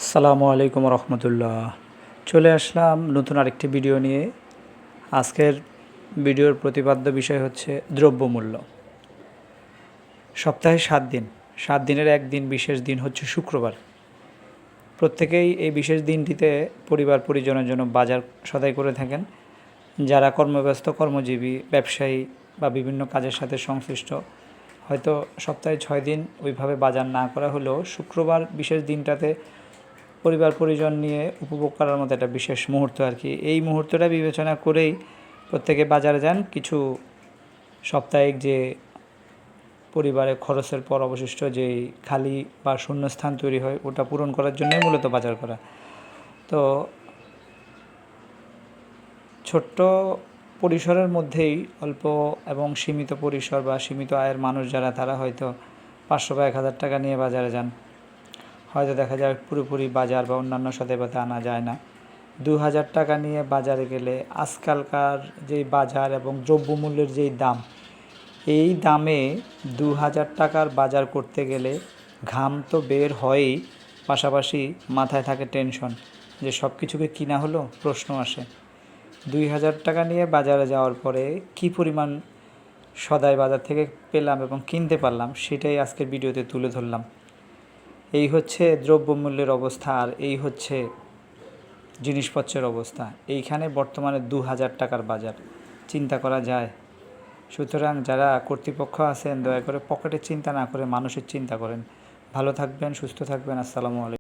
আসসালামু আলাইকুম রহমতুল্লাহ। চলে আসলাম নতুন আরেকটি ভিডিও নিয়ে। আজকের ভিডিওর প্রতিপাদ্য বিষয় হচ্ছে দ্রব্যমূল্য। সপ্তাহে 7 দিন, 7 দিনের একদিন বিশেষ দিন হচ্ছে শুক্রবার। প্রত্যেকেই এই বিশেষ দিনটিতে পরিবার পরিজনের জন্য বাজার সদাই করে থাকেন। যারা কর্মব্যস্ত, কর্মজীবী, ব্যবসায়ী বা বিভিন্ন কাজের সাথে সংশ্লিষ্ট, হয়তো সপ্তাহে 6 দিন ওইভাবে বাজার না করা হলেও শুক্রবার বিশেষ দিনটাতে পরিবার পরিজন নিয়ে উপভোগ করার মতো একটা বিশেষ মুহূর্ত আর কি। এই মুহূর্তটা বিবেচনা করেই প্রত্যেকে বাজারে যান। কিছু সাপ্তাহিক যে পরিবারের খরচের পর অবশিষ্ট যেই খালি বা শূন্যস্থান তৈরি হয় ওটা পূরণ করার জন্যই মূলত বাজার করা। তো ছোট্ট পরিসরের মধ্যেই অল্প এবং সীমিত পরিসর বা সীমিত আয়ের মানুষ যারা, তারা হয়তো 500 বা 1000 টাকা নিয়ে বাজারে যান। হয়তো দেখা যায় পুরোপুরি বাজার বা অন্যান্য সদাইপাতে আনা যায় না। 2000 টাকা নিয়ে বাজারে গেলে আজকালকার যেই বাজার এবং দ্রব্যমূল্যের যেই দাম, এই দামে 2000 টাকার বাজার করতে গেলে ঘাম তো বের হয়ই, পাশাপাশি মাথায় থাকে টেনশন যে সব কিছুকে কিনা হলো, প্রশ্ন আসে 2000 টাকা নিয়ে বাজারে যাওয়ার পরে কী পরিমাণ সদাই বাজার থেকে পেলাম এবং কিনতে পারলাম, সেটাই আজকের ভিডিওতে তুলে ধরলাম। এই হচ্ছে দ্রব্যমূল্যের অবস্থা, আর এই হচ্ছে জিনিসপত্রের অবস্থা। এইখানে বর্তমানে 2000 টাকার বাজার, চিন্তা করা যায়? সুতরাং যারা কর্তৃপক্ষ আছেন, দয়া করে পকেটের চিন্তা না করে মানুষের চিন্তা করেন। ভালো থাকবেন, সুস্থ থাকবেন। আসসালামু আলাইকুম।